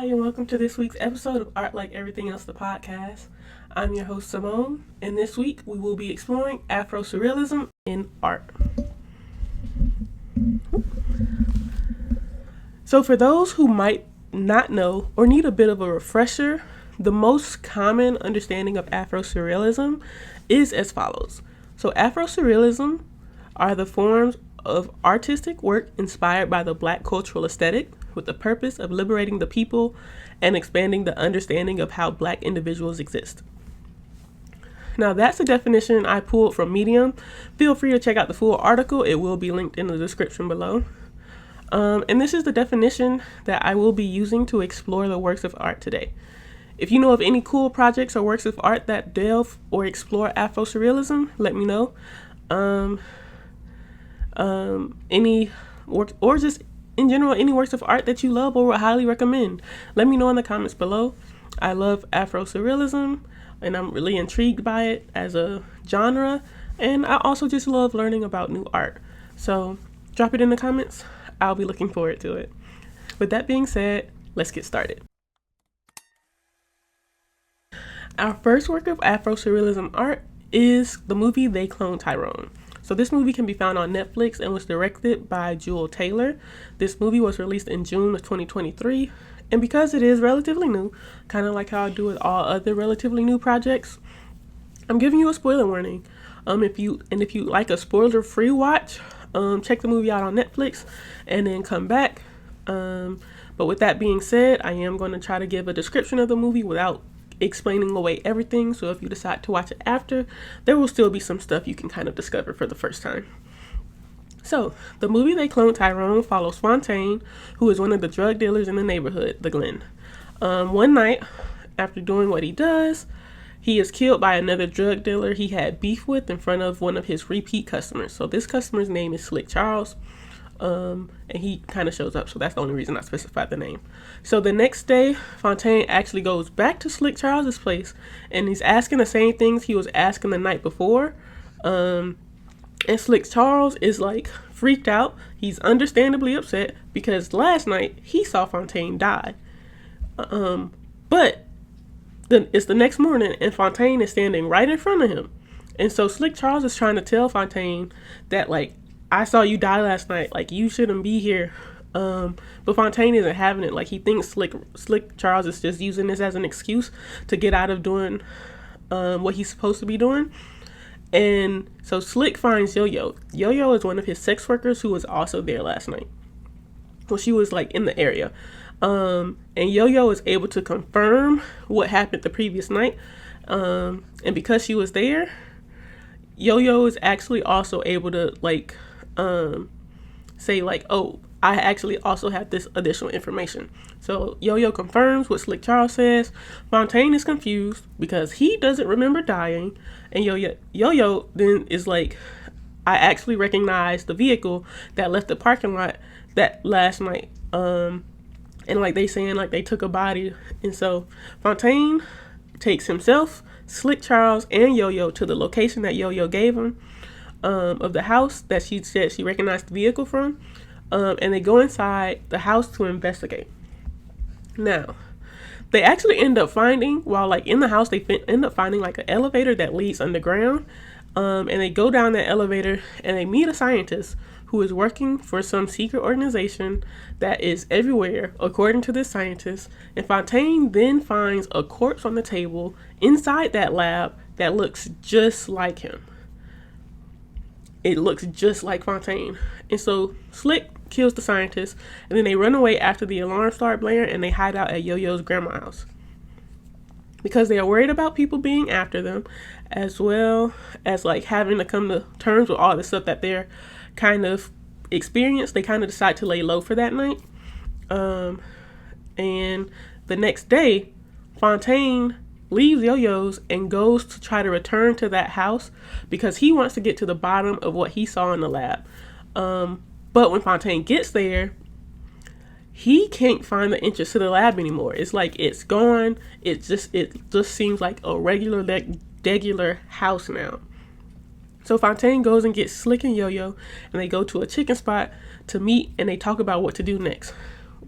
Hi, and welcome to this week's episode of Art Like Everything Else, the podcast. I'm your host, Simone, and this week we will be exploring Afrosurrealism in art. So for those who might not know or need a bit of a refresher, the most common understanding of Afrosurrealism is as follows. So Afrosurrealism are the forms of artistic work inspired by the Black cultural aesthetic with the purpose of liberating the people and expanding the understanding of how Black individuals exist. Now that's the definition I pulled from Medium. Feel free to check out the full article. It will be linked in the description below. And this is the definition that I will be using to explore the works of art today. If you know of any cool projects or works of art that delve or explore Afrosurrealism, let me know. Any work or just in general, any works of art that you love or would highly recommend, let me know in the comments below. I love Afrosurrealism and I'm really intrigued by it as a genre, and I also just love learning about new art. So drop it in the comments. I'll be looking forward to it. With that being said, let's get started. Our first work of Afrosurrealism art is the movie They Cloned Tyrone. So this movie can be found on Netflix and was directed by Jewel Taylor. This movie was released in June of 2023. And because it is relatively new, kind of like how I do with all other relatively new projects, I'm giving you a spoiler warning. If you like a spoiler-free watch, check the movie out on Netflix and then come back. But with that being said, I am going to try to give a description of the movie without explaining away everything. So if you decide to watch it after, there will still be some stuff you can kind of discover for the first time. So the movie They Cloned Tyrone follows Fontaine, who is one of the drug dealers in the neighborhood, the Glen. One night, after doing what he does, he is killed by another drug dealer he had beef with in front of one of his repeat customers. So this customer's name is Slick Charles. And he kind of shows up, so that's the only reason I specified the name. So the next day, Fontaine actually goes back to Slick Charles's place, and he's asking the same things he was asking the night before. And Slick Charles is like freaked out. He's understandably upset because last night he saw Fontaine die. But it's the next morning, and Fontaine is standing right in front of him. And so Slick Charles is trying to tell Fontaine that, like, I saw you die last night, like, you shouldn't be here. But Fontaine isn't having it. Like, he thinks Slick Charles is just using this as an excuse to get out of doing what he's supposed to be doing. And so Slick finds Yo-Yo. Yo-Yo is one of his sex workers who was also there last night. Well, she was like in the area. And Yo-Yo is able to confirm what happened the previous night. And because she was there, Yo-Yo is actually also able to like say like, oh, I actually also have this additional information. So Yo-Yo confirms what Slick Charles says. Fontaine is confused because he doesn't remember dying, and Yo-Yo then is like, I actually recognize the vehicle that left the parking lot that last night. And like they saying like they took a body, and so Fontaine takes himself, Slick Charles, and Yo-Yo to the location that Yo-Yo gave him of the house that she said she recognized the vehicle from, and they go inside the house to investigate. Now, they actually end up finding, while like in the house, they end up finding like an elevator that leads underground, and they go down that elevator and they meet a scientist who is working for some secret organization that is everywhere, according to this scientist. And Fontaine then finds a corpse on the table inside that lab that looks just like him. It looks just like Fontaine. And so Slick kills the scientist, and then they run away after the alarm starts blaring, and they hide out at Yo-Yo's grandma's house because they are worried about people being after them, as well as like having to come to terms with all the stuff that they're kind of experienced. They kind of decide to lay low for that night. And the next day, Fontaine leaves Yo-Yo's and goes to try to return to that house because he wants to get to the bottom of what he saw in the lab. But when Fontaine gets there, he can't find the entrance to the lab anymore. It's like it's gone. It just seems like a regular house now. So Fontaine goes and gets Slick and Yo-Yo, and they go to a chicken spot to meet, and they talk about what to do next.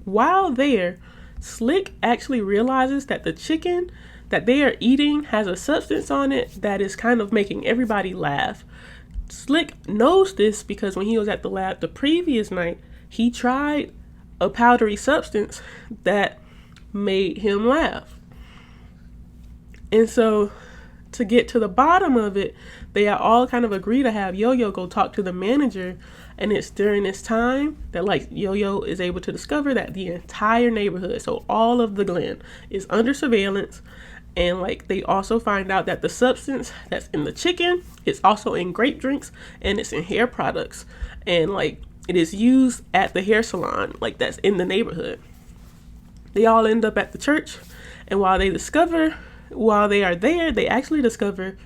While there, Slick actually realizes that the chicken that they are eating has a substance on it that is kind of making everybody laugh. Slick knows this because when he was at the lab the previous night, he tried a powdery substance that made him laugh. And so to get to the bottom of it, they all kind of agree to have Yo-Yo go talk to the manager. And it's during this time that like Yo-Yo is able to discover that the entire neighborhood, so all of the Glen, is under surveillance. And like they also find out that the substance that's in the chicken is also in grape drinks and it's in hair products. And like it is used at the hair salon, like that's in the neighborhood. They all end up at the church, and while they are there, they actually discover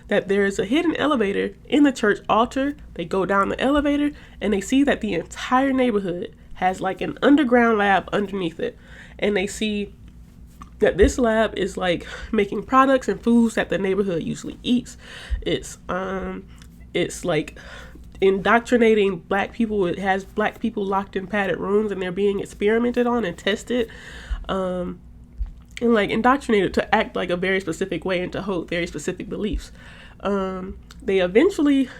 that there is a hidden elevator in the church altar. They go down the elevator and they see that the entire neighborhood has like an underground lab underneath it. And they see that this lab is like making products and foods that the neighborhood usually eats. It's like indoctrinating black people. It has black people locked in padded rooms and they're being experimented on and tested. And like indoctrinated to act like a very specific way and to hold very specific beliefs. They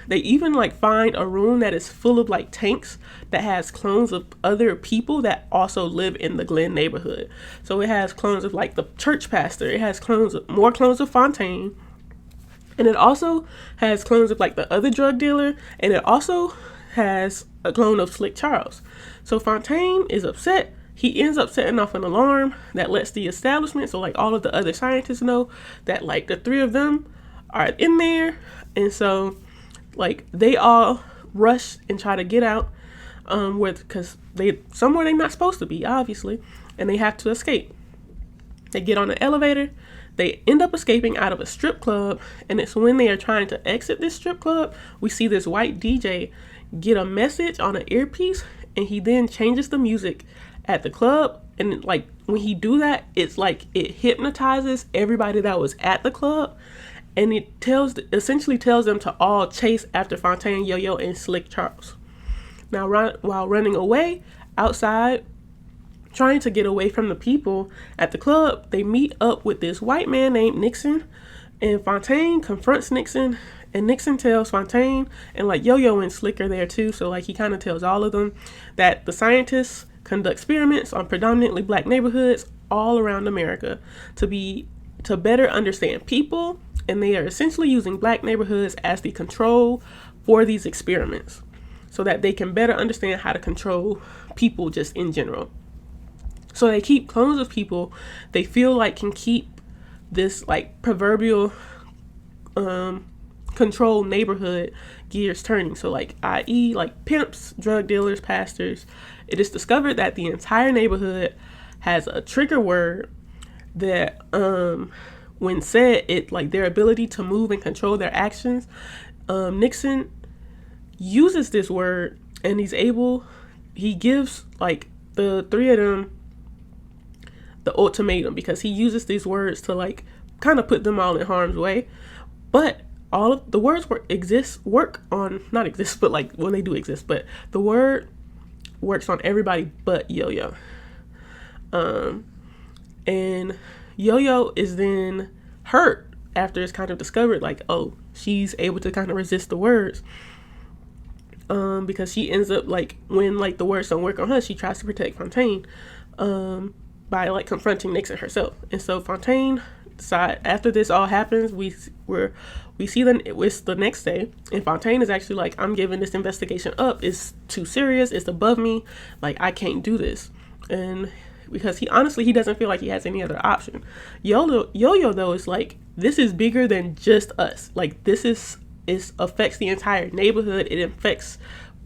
even like find a room that is full of like tanks that has clones of other people that also live in the Glen neighborhood. So it has clones of like the church pastor. It has more clones of Fontaine. And it also has clones of like the other drug dealer. And it also has a clone of Slick Charles. So Fontaine is upset. He ends up setting off an alarm that lets the establishment, so like all of the other scientists, know that like the three of them are in there. And so like they all rush and try to get out because they somewhere they're not supposed to be, obviously, and they have to escape. They get on the elevator. They end up escaping out of a strip club, and it's when they are trying to exit this strip club, we see this white DJ get a message on an earpiece, and he then changes the music at the club. And like when he do that, it's like it hypnotizes everybody that was at the club, and it essentially tells them to all chase after Fontaine, Yo-Yo, and Slick Charles. Now while running away outside, trying to get away from the people at the club, they meet up with this white man named Nixon, and Fontaine confronts Nixon, and Nixon tells Fontaine, and like Yo-Yo and Slick are there too, so like he kind of tells all of them that the scientists conduct experiments on predominantly black neighborhoods all around America to better understand people, and they are essentially using black neighborhoods as the control for these experiments so that they can better understand how to control people just in general. So they keep clones of people they feel like can keep this like proverbial controlled neighborhood gears turning. So like i.e. like pimps, drug dealers, pastors. It is discovered that the entire neighborhood has a trigger word that when said, it like their ability to move and control their actions. Nixon uses this word, and he gives like the three of them the ultimatum, because he uses these words to like kind of put them all in harm's way. But all of the words they do exist, but the word works on everybody but Yo-Yo. And Yo-Yo is then hurt after it's kind of discovered like, oh, she's able to kind of resist the words. Because she ends up like, when like the words don't work on her, she tries to protect Fontaine by like confronting Nixon herself. And so Fontaine decide, after this all happens, we see it's the next day, and Fontaine is actually like, I'm giving this investigation up. It's too serious. It's above me. Like, I can't do this. And because he doesn't feel like he has any other option. Yo-Yo though is like, this is bigger than just us. Like, it affects the entire neighborhood. It affects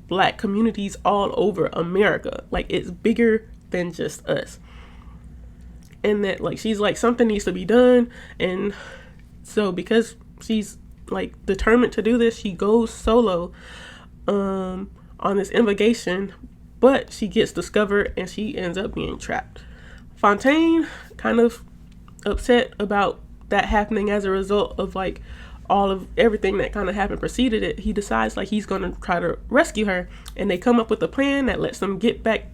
black communities all over America. Like, it's bigger than just us. And that like, she's like, something needs to be done. And so because she's like determined to do this, she goes solo on this investigation, but she gets discovered and she ends up being trapped. Fontaine, kind of upset about that happening as a result of like all of everything that kind of happened preceded it, he decides like he's going to try to rescue her, and they come up with a plan that lets them get back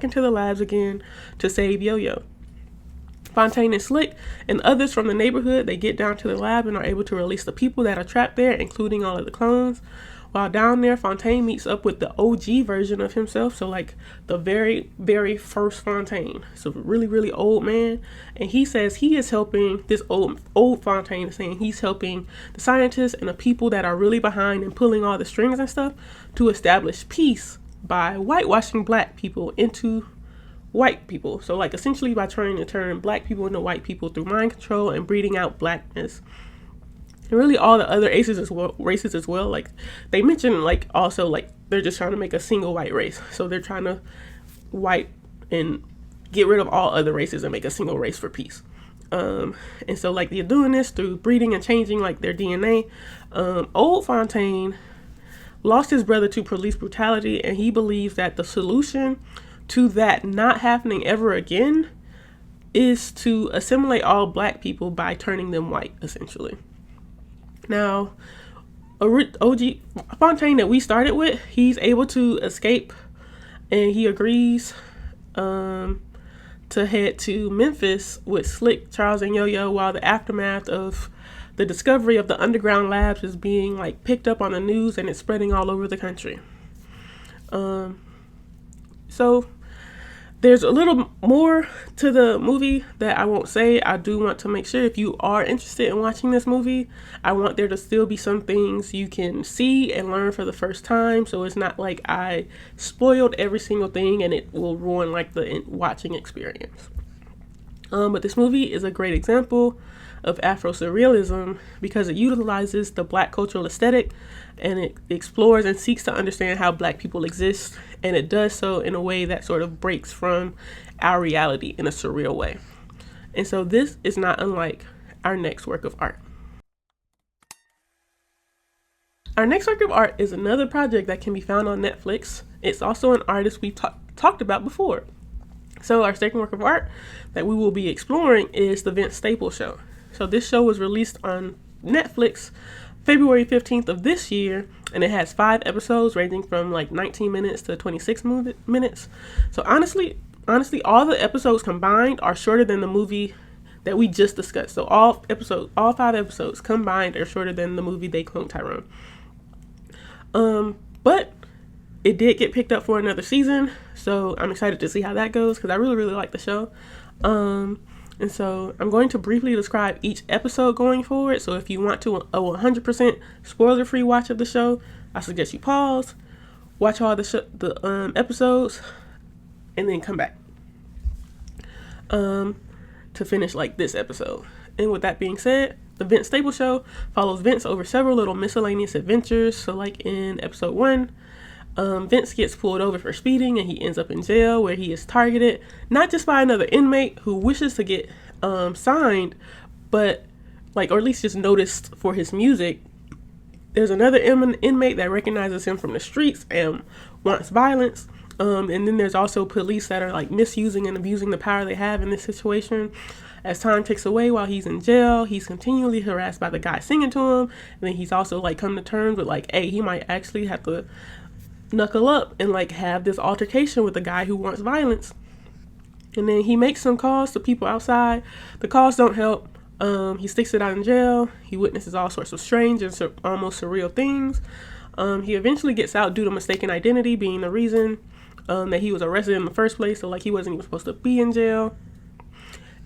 into the labs again to save Yo-Yo. Fontaine and Slick and others from the neighborhood, they get down to the lab and are able to release the people that are trapped there, including all of the clones. While down there, Fontaine meets up with the OG version of himself, so like the very, very first Fontaine. So really, really old man. And he says he is helping, this old Fontaine is saying he's helping the scientists and the people that are really behind and pulling all the strings and stuff to establish peace by whitewashing black people into white people. So like essentially by trying to turn black people into white people through mind control and breeding out blackness. And really all the other races as well. Like they mention like also like they're just trying to make a single white race. So they're trying to white and get rid of all other races and make a single race for peace. And so like they're doing this through breeding and changing like their DNA. Old Fontaine lost his brother to police brutality, and he believes that the solution to that not happening ever again is to assimilate all black people by turning them white, essentially. Now, OG Fontaine that we started with, he's able to escape, and he agrees to head to Memphis with Slick, Charles, and Yo-Yo while the aftermath of the discovery of the underground labs is being like picked up on the news and it's spreading all over the country. So there's a little more to the movie that I won't say. I do want to make sure if you are interested in watching this movie, I want there to still be some things you can see and learn for the first time. So it's not like I spoiled every single thing and it will ruin like the watching experience. But this movie is a great example of Afrosurrealism because it utilizes the black cultural aesthetic and it explores and seeks to understand how black people exist, and it does so in a way that sort of breaks from our reality in a surreal way. And so this is not unlike our next work of art. Our next work of art is another project that can be found on Netflix. It's also an artist we've talked about before. So our second work of art that we will be exploring is the Vince Staples Show. So this show was released on Netflix February 15th of this year, and it has 5 episodes ranging from like 19 minutes to 26 minutes. So honestly, all the episodes combined are shorter than the movie that we just discussed. So all 5 episodes combined are shorter than the movie They Cloned Tyrone. But it did get picked up for another season, so I'm excited to see how that goes because I really, really like the show. And so I'm going to briefly describe each episode going forward. So if you want to a 100% spoiler-free watch of the show, I suggest you pause, watch all the episodes, and then come back to finish like this episode. And with that being said, the Vince Staples Show follows Vince over several little miscellaneous adventures. So like in episode 1, Vince gets pulled over for speeding and he ends up in jail where he is targeted not just by another inmate who wishes to get signed, but like, or at least just noticed for his music. There's another inmate that recognizes him from the streets and wants violence. And then there's also police that are like misusing and abusing the power they have in this situation. As time ticks away while he's in jail, he's continually harassed by the guy singing to him. And then he's also like come to terms with like, hey, he might actually have to knuckle up and like have this altercation with the guy who wants violence. And then he makes some calls to people outside. The calls don't help. He sticks it out in jail. He witnesses all sorts of strange and almost surreal things. He eventually gets out due to mistaken identity being the reason that he was arrested in the first place. So like he wasn't even supposed to be in jail.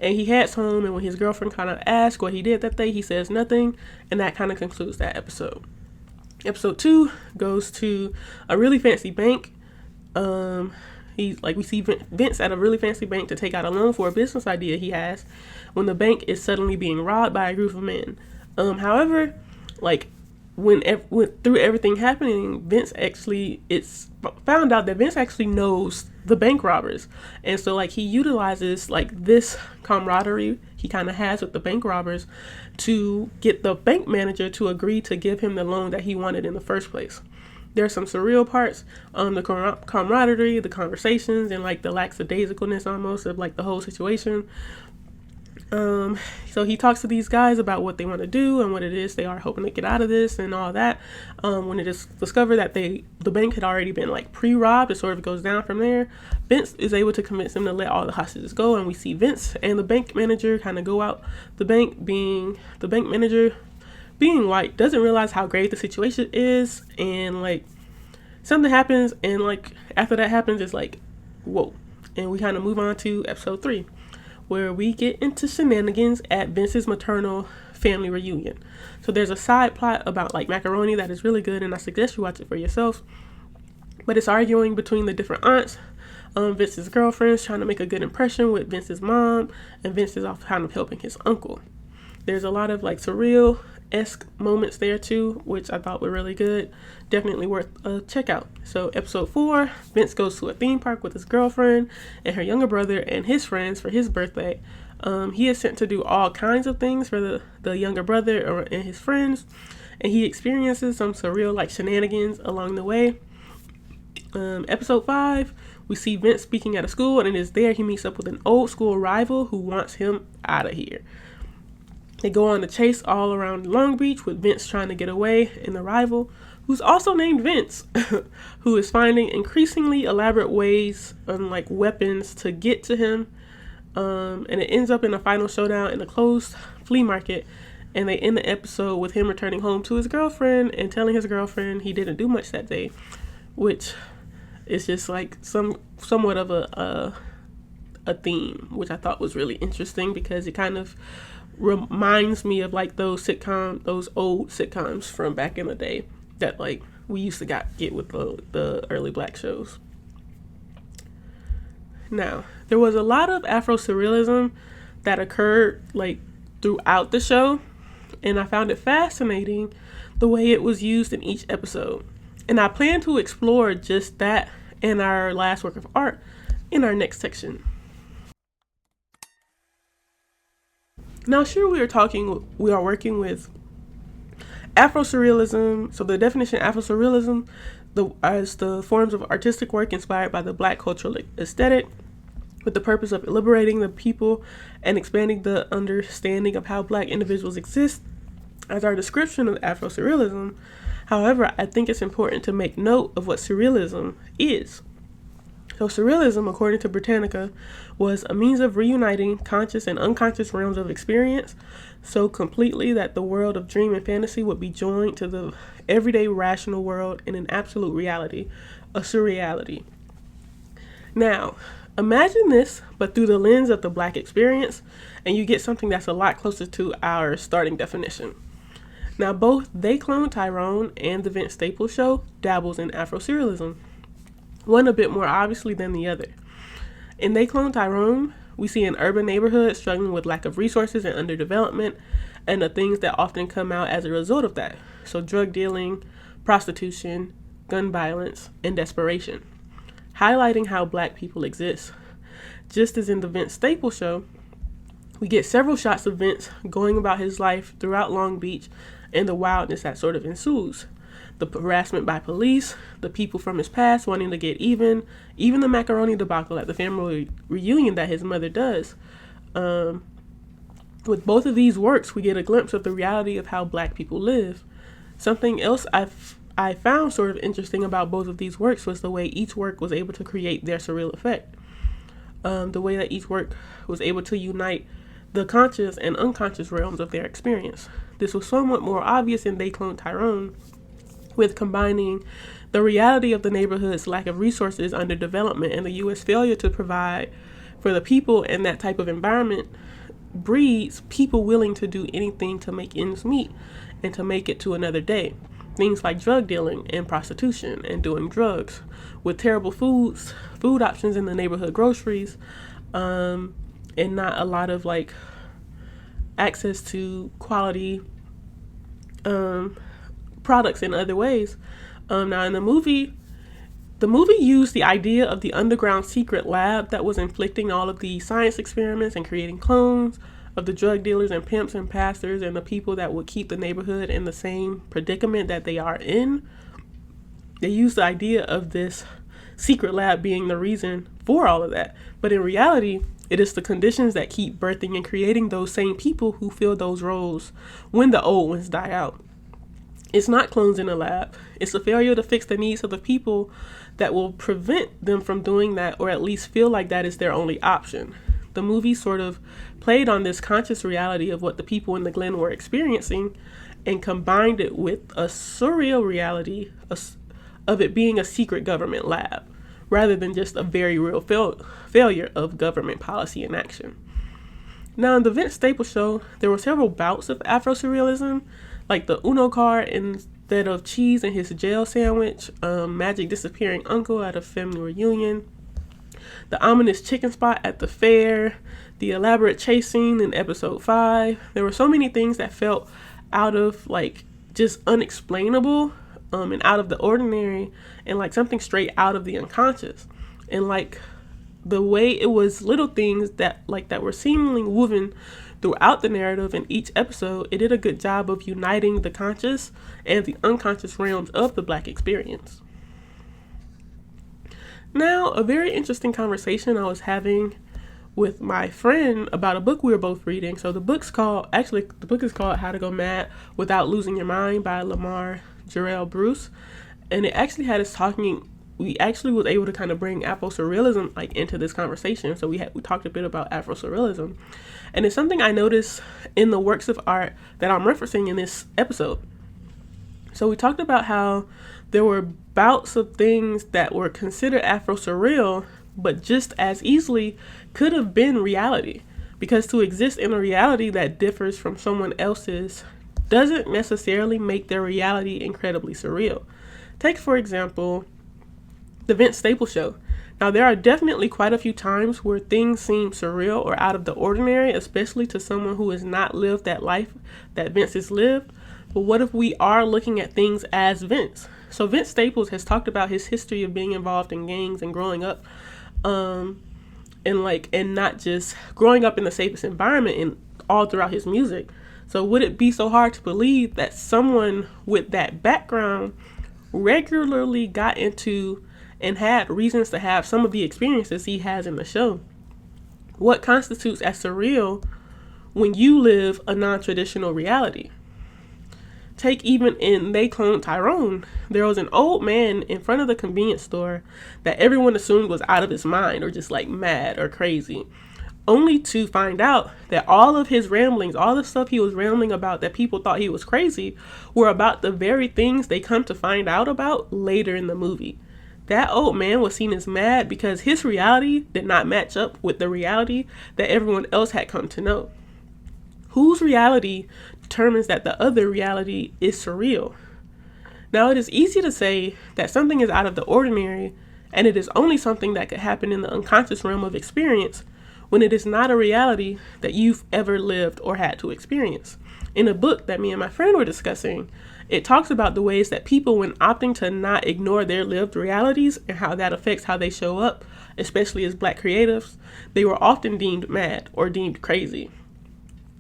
And he heads home, and when his girlfriend kind of asks what he did that day, he says nothing. And that kind of concludes that episode. Episode 2 goes to a really fancy bank. We see Vince at a really fancy bank to take out a loan for a business idea he has when the bank is suddenly being robbed by a group of men. However, like when through everything happening, it's found out that Vince actually knows the bank robbers. And so like he utilizes like this camaraderie he kind of has with the bank robbers to get the bank manager to agree to give him the loan that he wanted in the first place. There's some surreal parts, the camaraderie, the conversations, and like the lackadaisicalness almost of like the whole situation. So he talks to these guys about what they want to do and what it is they are hoping to get out of this and all that. When it is discovered that the bank had already been like pre-robbed, it sort of goes down from there. Vince is able to convince them to let all the hostages go, and we see Vince and the bank manager kind of go out. The bank manager being white doesn't realize how grave the situation is, and like something happens, and like after that happens, it's like whoa, and we kind of move on to episode 3, where we get into shenanigans at Vince's maternal family reunion. So there's a side plot about like macaroni that is really good, and I suggest you watch it for yourself. But it's arguing between the different aunts. Vince's girlfriend's trying to make a good impression with Vince's mom, and Vince is off kind of helping his uncle. There's a lot of like surreal-esque moments there too, which I thought were really good. Definitely worth a check out. So episode 4, Vince goes to a theme park with his girlfriend and her younger brother and his friends for his birthday. He is sent to do all kinds of things for the younger brother and his friends, and he experiences some surreal like shenanigans along the way. Episode 5, we see Vince speaking at a school, and it is there he meets up with an old school rival who wants him out of here. They go on a chase all around Long Beach with Vince trying to get away, and the rival, who's also named Vince, who is finding increasingly elaborate ways on like weapons to get to him. And it ends up in a final showdown in a closed flea market, and they end the episode with him returning home to his girlfriend and telling his girlfriend he didn't do much that day, which is just like somewhat of a theme, which I thought was really interesting because it kind of reminds me of like those old sitcoms from back in the day that like we used to get with the early black shows. Now, there was a lot of Afro-surrealism that occurred like throughout the show, and I found it fascinating the way it was used in each episode. And I plan to explore just that in our last work of art in our next section. Now, sure, we are working with Afrosurrealism. So the definition of Afrosurrealism as the forms of artistic work inspired by the Black cultural aesthetic with the purpose of liberating the people and expanding the understanding of how Black individuals exist as our description of Afrosurrealism. However, I think it's important to make note of what surrealism is. So surrealism, according to Britannica, was a means of reuniting conscious and unconscious realms of experience so completely that the world of dream and fantasy would be joined to the everyday rational world in an absolute reality, a surreality. Now, imagine this, but through the lens of the Black experience, and you get something that's a lot closer to our starting definition. Now, both They Cloned Tyrone and The Vince Staples Show dabbles in Afrosurrealism, one a bit more obviously than the other. In They Cloned Tyrone, we see an urban neighborhood struggling with lack of resources and underdevelopment, and the things that often come out as a result of that. So drug dealing, prostitution, gun violence, and desperation, highlighting how Black people exist. Just as in The Vince Staples Show, we get several shots of Vince going about his life throughout Long Beach and the wildness that sort of ensues. The harassment by police, the people from his past wanting to get even the macaroni debacle at the family reunion that his mother does. With both of these works, we get a glimpse of the reality of how Black people live. Something else I found sort of interesting about both of these works was the way each work was able to create their surreal effect. The way that each work was able to unite the conscious and unconscious realms of their experience. This was somewhat more obvious in They Cloned Tyrone, with combining the reality of the neighborhood's lack of resources, underdevelopment, and the U.S. failure to provide for the people in that type of environment breeds people willing to do anything to make ends meet and to make it to another day. Things like drug dealing and prostitution and doing drugs with terrible food options in the neighborhood groceries, and not a lot of like access to quality products in other ways. Now in the movie used the idea of the underground secret lab that was inflicting all of the science experiments and creating clones of the drug dealers and pimps and pastors and the people that would keep the neighborhood in the same predicament that they are in. They used the idea of this secret lab being the reason for all of that. But in reality, It is the conditions that keep birthing and creating those same people who fill those roles when the old ones die out. It's not clones in a lab. It's a failure to fix the needs of the people that will prevent them from doing that, or at least feel like that is their only option. The movie sort of played on this conscious reality of what the people in the Glen were experiencing and combined it with a surreal reality of it being a secret government lab, rather than just a very real failure of government policy and action. Now, in the Vince Staples show, there were several bouts of Afro-surrealism, like the Uno card instead of cheese in his jail sandwich, magic disappearing uncle at a family reunion, the ominous chicken spot at the fair, the elaborate chase scene in episode 5. There were so many things that felt out of, like, just unexplainable, and out of the ordinary, and like something straight out of the unconscious. And like the way it was little things that were seemingly woven throughout the narrative in each episode, it did a good job of uniting the conscious and the unconscious realms of the Black experience. Now, a very interesting conversation I was having with my friend about a book we were both reading. So the book is called How to Go Mad Without Losing Your Mind by Lamar Jarrell Bruce. And it actually had us talking, we actually was able to kind of bring Afrosurrealism like into this conversation. So we talked a bit about Afrosurrealism. And it's something I noticed in the works of art that I'm referencing in this episode. So we talked about how there were bouts of things that were considered Afro-surreal, but just as easily could have been reality. Because to exist in a reality that differs from someone else's doesn't necessarily make their reality incredibly surreal. Take, for example, the Vince Staples show. Now, there are definitely quite a few times where things seem surreal or out of the ordinary, especially to someone who has not lived that life that Vince has lived. But what if we are looking at things as Vince? So Vince Staples has talked about his history of being involved in gangs and growing up, and not just growing up in the safest environment and all throughout his music. So would it be so hard to believe that someone with that background regularly got into and had reasons to have some of the experiences he has in the show? What constitutes as surreal when you live a non-traditional reality? Take even in They Cloned Tyrone, there was an old man in front of the convenience store that everyone assumed was out of his mind or just like mad or crazy, only to find out that all of his ramblings, all the stuff he was rambling about that people thought he was crazy, were about the very things they come to find out about later in the movie. That old man was seen as mad because his reality did not match up with the reality that everyone else had come to know. Whose reality determines that the other reality is surreal? Now, it is easy to say that something is out of the ordinary and it is only something that could happen in the unconscious realm of experience when it is not a reality that you've ever lived or had to experience. In a book that me and my friend were discussing, it talks about the ways that people, when opting to not ignore their lived realities and how that affects how they show up, especially as Black creatives, they were often deemed mad or deemed crazy.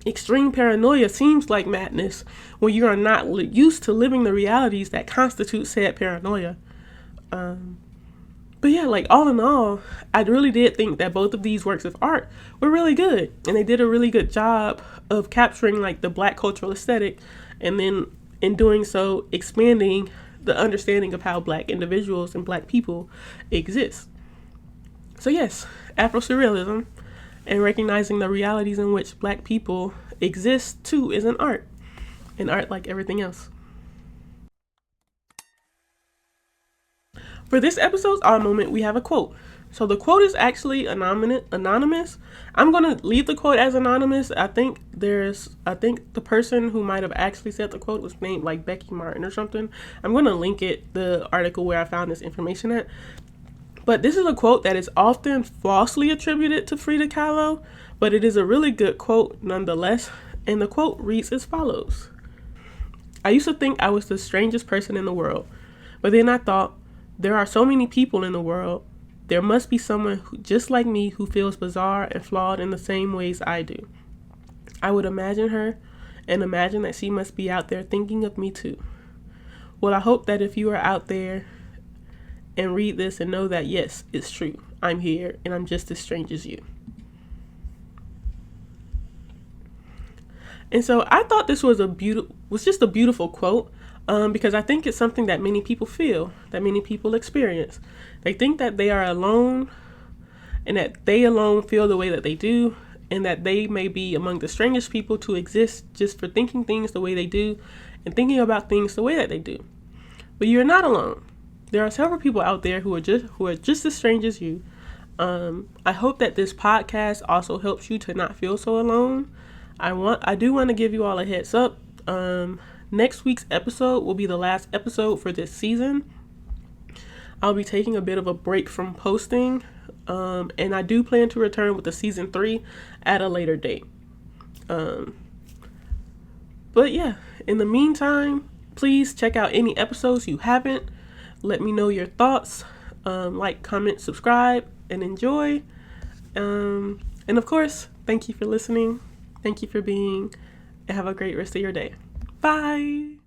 Extreme paranoia seems like madness when you are not used to living the realities that constitute said paranoia. But yeah, like all in all, I really did think that both of these works of art were really good. And they did a really good job of capturing like the Black cultural aesthetic, and then in doing so, expanding the understanding of how Black individuals and Black people exist. So yes, Afro-surrealism and recognizing the realities in which Black people exist too is an art. And art, like everything else. For this episode's Awe Moment, we have a quote. So the quote is actually anonymous. I'm going to leave the quote as anonymous. I think the person who might have actually said the quote was named like Becky Martin or something. I'm going to link the article where I found this information at. But this is a quote that is often falsely attributed to Frida Kahlo, but it is a really good quote nonetheless. And the quote reads as follows. I used to think I was the strangest person in the world, but then I thought, there are so many people in the world. There must be someone just like me who feels bizarre and flawed in the same ways I do. I would imagine her and imagine that she must be out there thinking of me too. Well, I hope that if you are out there and read this and know that, yes, it's true. I'm here and I'm just as strange as you. And so I thought this was just a beautiful quote, because I think it's something that many people feel, that many people experience. They think that they are alone, and that they alone feel the way that they do, and that they may be among the strangest people to exist just for thinking things the way they do and thinking about things the way that they do. But you're not alone. There are several people out there who are just as strange as you. I hope that this podcast also helps you to not feel so alone. I do want to give you all a heads up. Next week's episode will be the last episode for this season. I'll be taking a bit of a break from posting, and I do plan to return with the season 3 at a later date. But yeah, in the meantime, please check out any episodes you haven't. Let me know your thoughts. Like, comment, subscribe, and enjoy. And of course, thank you for listening. Thank you for being, and have a great rest of your day. Bye.